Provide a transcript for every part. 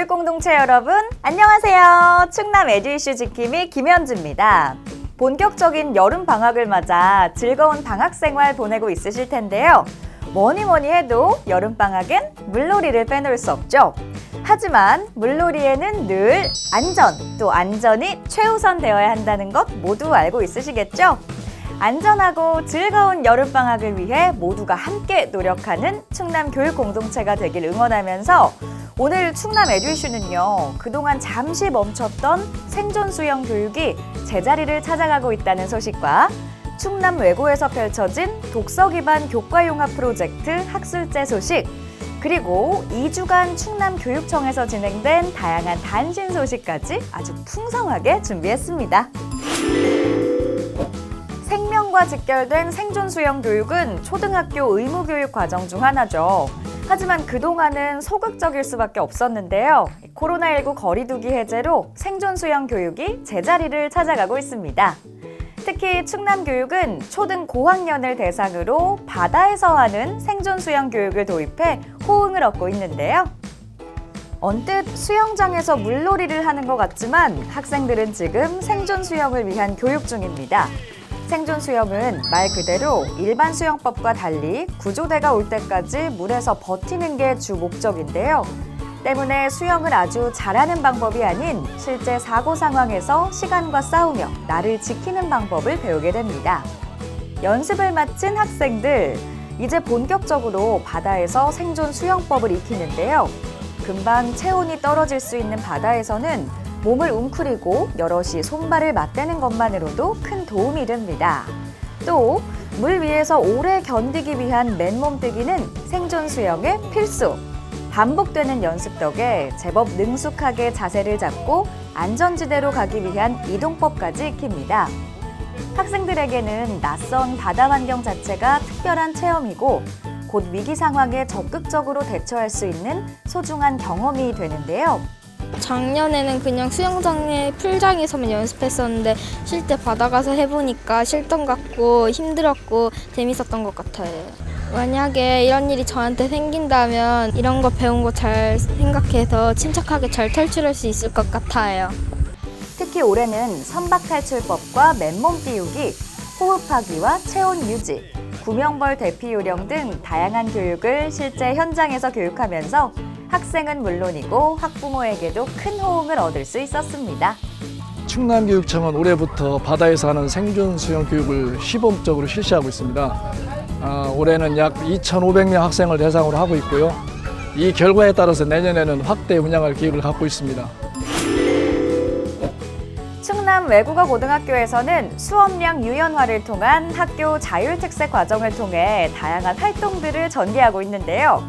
교육공동체 여러분, 안녕하세요. 충남 에듀이슈 지킴이 김현주입니다. 본격적인 여름 방학을 맞아 즐거운 방학 생활 보내고 있으실 텐데요. 뭐니 해도 여름 방학엔 물놀이를 빼놓을 수 없죠. 하지만 물놀이에는 늘 안전, 또 안전이 최우선 되어야 한다는 것 모두 알고 있으시겠죠? 안전하고 즐거운 여름방학을 위해 모두가 함께 노력하는 충남 교육공동체가 되길 응원하면서 오늘 충남 에듀이슈는요, 그동안 잠시 멈췄던 생존 수영 교육이 제자리를 찾아가고 있다는 소식과 충남 외고에서 펼쳐진 독서 기반 교과융합 프로젝트 학술제 소식, 그리고 2주간 충남교육청에서 진행된 다양한 단신 소식까지 아주 풍성하게 준비했습니다. 생명과 직결된 생존 수영 교육은 초등학교 의무교육 과정 중 하나죠. 하지만 그동안은 소극적일 수밖에 없었는데요. 코로나19 거리두기 해제로 생존 수영 교육이 제자리를 찾아가고 있습니다. 특히 충남교육은 초등 고학년을 대상으로 바다에서 하는 생존 수영 교육을 도입해 호응을 얻고 있는데요. 언뜻 수영장에서 물놀이를 하는 것 같지만 학생들은 지금 생존 수영을 위한 교육 중입니다. 생존 수영은 말 그대로 일반 수영법과 달리 구조대가 올 때까지 물에서 버티는 게 주 목적인데요. 때문에 수영을 아주 잘하는 방법이 아닌 실제 사고 상황에서 시간과 싸우며 나를 지키는 방법을 배우게 됩니다. 연습을 마친 학생들, 이제 본격적으로 바다에서 생존 수영법을 익히는데요. 금방 체온이 떨어질 수 있는 바다에서는 몸을 웅크리고 여럿이 손발을 맞대는 것만으로도 큰 도움이 됩니다. 또 물 위에서 오래 견디기 위한 맨몸뜨기는 생존 수영의 필수! 반복되는 연습 덕에 제법 능숙하게 자세를 잡고 안전지대로 가기 위한 이동법까지 익힙니다. 학생들에게는 낯선 바다 환경 자체가 특별한 체험이고 곧 위기 상황에 적극적으로 대처할 수 있는 소중한 경험이 되는데요. 작년에는 그냥 수영장에 풀장에서만 연습했었는데 실제 바다 가서 해보니까 실전 같고 힘들었고 재밌었던 것 같아요. 만약에 이런 일이 저한테 생긴다면 이런 거 배운 거 잘 생각해서 침착하게 잘 탈출할 수 있을 것 같아요. 특히 올해는 선박탈출법과 맨몸 띄우기, 호흡하기와 체온 유지, 구명벌 대피 요령 등 다양한 교육을 실제 현장에서 교육하면서 학생은 물론이고 학부모에게도 큰 호응을 얻을 수 있었습니다. 충남교육청은 올해부터 바다에서 하는 생존 수영 교육을 시범적으로 실시하고 있습니다. 올해는 약 2,500명 학생을 대상으로 하고 있고요. 이 결과에 따라서 내년에는 확대 운영할 계획을 갖고 있습니다. 충남 외국어 고등학교에서는 수업량 유연화를 통한 학교 자율특색 과정을 통해 다양한 활동들을 전개하고 있는데요.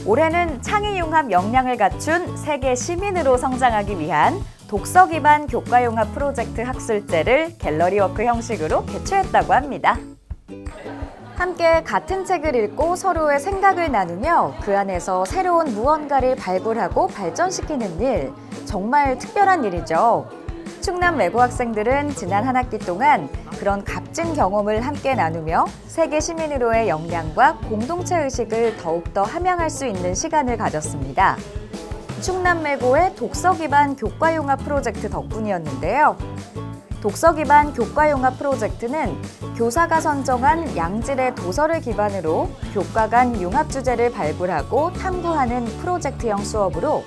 올해는 창의융합 역량을 갖춘 세계 시민으로 성장하기 위한 독서 기반 교과융합 프로젝트 학술제를 갤러리워크 형식으로 개최했다고 합니다. 함께 같은 책을 읽고 서로의 생각을 나누며 그 안에서 새로운 무언가를 발굴하고 발전시키는 일, 정말 특별한 일이죠. 충남 외고 학생들은 지난 한 학기 동안 그런 값진 경험을 함께 나누며 세계 시민으로의 역량과 공동체 의식을 더욱더 함양할 수 있는 시간을 가졌습니다. 충남 외고의 독서 기반 교과융합 프로젝트 덕분이었는데요. 독서 기반 교과융합 프로젝트는 교사가 선정한 양질의 도서를 기반으로 교과 간 융합 주제를 발굴하고 탐구하는 프로젝트형 수업으로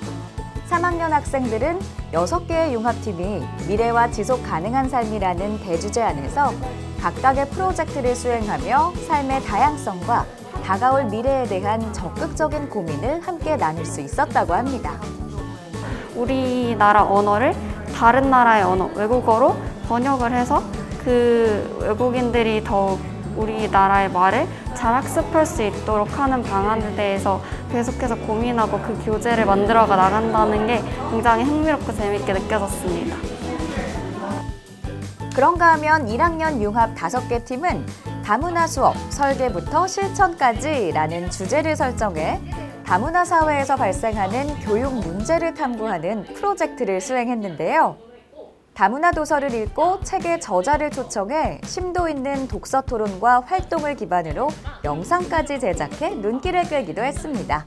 3학년 학생들은 6개의 융합팀이 미래와 지속 가능한 삶이라는 대주제 안에서 각각의 프로젝트를 수행하며 삶의 다양성과 다가올 미래에 대한 적극적인 고민을 함께 나눌 수 있었다고 합니다. 우리나라 언어를 다른 나라의 언어, 외국어로 번역을 해서 그 외국인들이 더욱 우리나라의 말을 잘 학습할 수 있도록 하는 방안에 대해서 계속해서 고민하고 그 교재를 만들어가 나간다는 게 굉장히 흥미롭고 재밌게 느껴졌습니다. 그런가 하면 1학년 융합 5개 팀은 다문화 수업, 설계부터 실천까지라는 주제를 설정해 다문화 사회에서 발생하는 교육 문제를 탐구하는 프로젝트를 수행했는데요. 다문화 도서를 읽고 책의 저자를 초청해 심도 있는 독서 토론과 활동을 기반으로 영상까지 제작해 눈길을 끌기도 했습니다.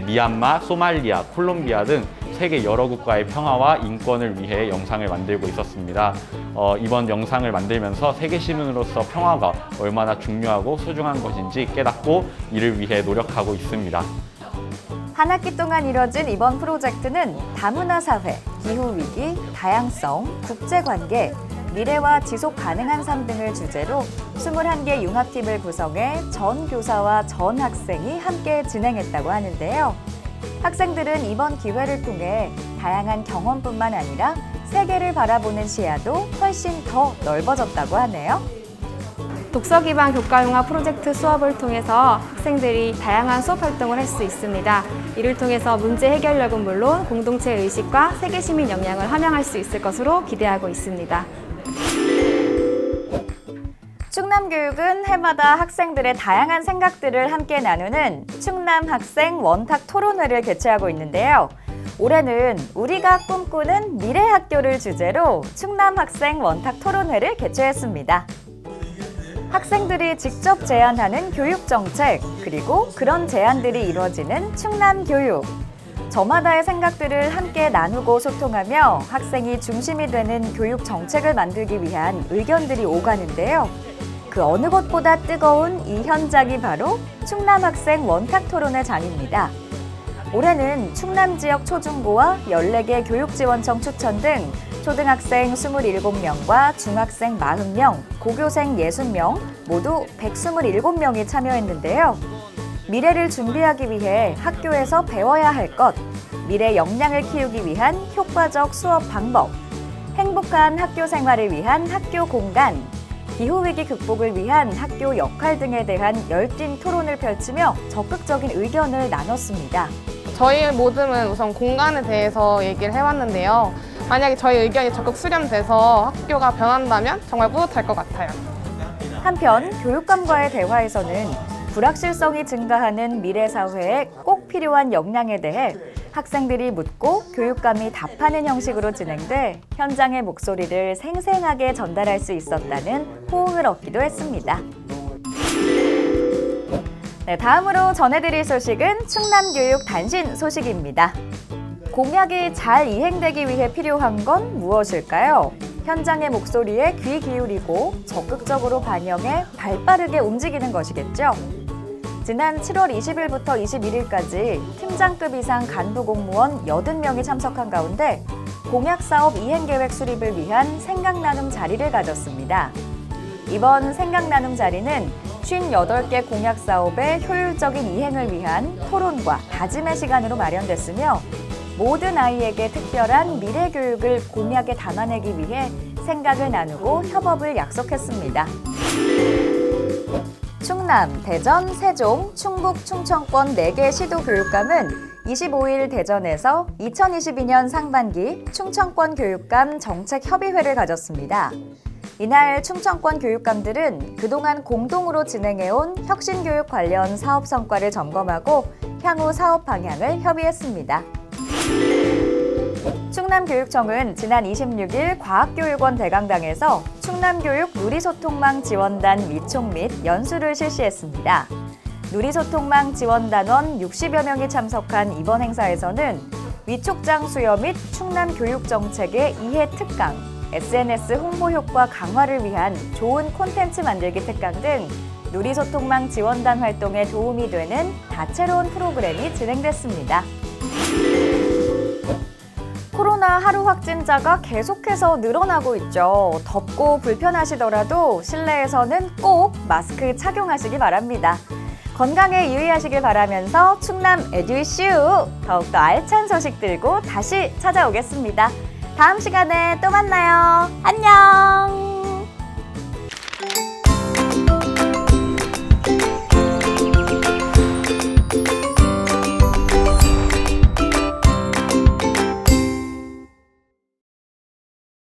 미얀마, 소말리아, 콜롬비아 등 세계 여러 국가의 평화와 인권을 위해 영상을 만들고 있었습니다. 이번 영상을 만들면서 세계 시민으로서 평화가 얼마나 중요하고 소중한 것인지 깨닫고 이를 위해 노력하고 있습니다. 한 학기 동안 이뤄진 이번 프로젝트는 다문화 사회, 기후위기, 다양성, 국제관계, 미래와 지속 가능한 삶 등을 주제로 21개 융합팀을 구성해 전 교사와 전 학생이 함께 진행했다고 하는데요. 학생들은 이번 기회를 통해 다양한 경험뿐만 아니라 세계를 바라보는 시야도 훨씬 더 넓어졌다고 하네요. 독서 기반 교과융합 프로젝트 수업을 통해서 학생들이 다양한 수업 활동을 할 수 있습니다. 이를 통해서 문제 해결력은 물론 공동체 의식과 세계 시민 역량을 함양할 수 있을 것으로 기대하고 있습니다. 충남교육은 해마다 학생들의 다양한 생각들을 함께 나누는 충남 학생 원탁 토론회를 개최하고 있는데요. 올해는 우리가 꿈꾸는 미래 학교를 주제로 충남 학생 원탁 토론회를 개최했습니다. 학생들이 직접 제안하는 교육 정책, 그리고 그런 제안들이 이루어지는 충남 교육. 저마다의 생각들을 함께 나누고 소통하며 학생이 중심이 되는 교육 정책을 만들기 위한 의견들이 오가는데요. 그 어느 것보다 뜨거운 이 현장이 바로 충남 학생 원탁 토론회 장입니다. 올해는 충남 지역 초중고와 14개 교육지원청 추천 등 초등학생 27명과 중학생 40명, 고교생 60명, 모두 127명이 참여했는데요. 미래를 준비하기 위해 학교에서 배워야 할 것, 미래 역량을 키우기 위한 효과적 수업 방법, 행복한 학교 생활을 위한 학교 공간, 기후위기 극복을 위한 학교 역할 등에 대한 열띤 토론을 펼치며 적극적인 의견을 나눴습니다. 저희 모듬은 우선 공간에 대해서 얘기를 해봤는데요. 만약에 저희 의견이 적극 수렴돼서 학교가 변한다면 정말 뿌듯할 것 같아요. 한편 교육감과의 대화에서는 불확실성이 증가하는 미래 사회에 꼭 필요한 역량에 대해 학생들이 묻고 교육감이 답하는 형식으로 진행돼 현장의 목소리를 생생하게 전달할 수 있었다는 호응을 얻기도 했습니다. 네, 다음으로 전해드릴 소식은 충남교육 단신 소식입니다. 공약이 잘 이행되기 위해 필요한 건 무엇일까요? 현장의 목소리에 귀 기울이고 적극적으로 반영해 발빠르게 움직이는 것이겠죠. 지난 7월 20일부터 21일까지 팀장급 이상 간부 공무원 80명이 참석한 가운데 공약사업 이행계획 수립을 위한 생각나눔 자리를 가졌습니다. 이번 생각나눔 자리는 58개 공약사업의 효율적인 이행을 위한 토론과 다짐의 시간으로 마련됐으며 모든 아이에게 특별한 미래 교육을 공약에 담아내기 위해 생각을 나누고 협업을 약속했습니다. 충남, 대전, 세종, 충북, 충청권 4개 시도 교육감은 25일 대전에서 2022년 상반기 충청권 교육감 정책협의회를 가졌습니다. 이날 충청권 교육감들은 그동안 공동으로 진행해온 혁신교육 관련 사업 성과를 점검하고 향후 사업 방향을 협의했습니다. 충남교육청은 지난 26일 과학교육원 대강당에서 충남교육 누리소통망 지원단 위촉 및 연수를 실시했습니다. 누리소통망 지원단원 60여 명이 참석한 이번 행사에서는 위촉장 수여 및 충남교육정책의 이해 특강, SNS 홍보 효과 강화를 위한 좋은 콘텐츠 만들기 특강 등 누리소통망 지원단 활동에 도움이 되는 다채로운 프로그램이 진행됐습니다. 코로나 하루 확진자가 계속해서 늘어나고 있죠. 덥고 불편하시더라도 실내에서는 꼭 마스크 착용하시기 바랍니다. 건강에 유의하시길 바라면서 충남 에듀이슈 더욱더 알찬 소식 들고 다시 찾아오겠습니다. 다음 시간에 또 만나요. 안녕!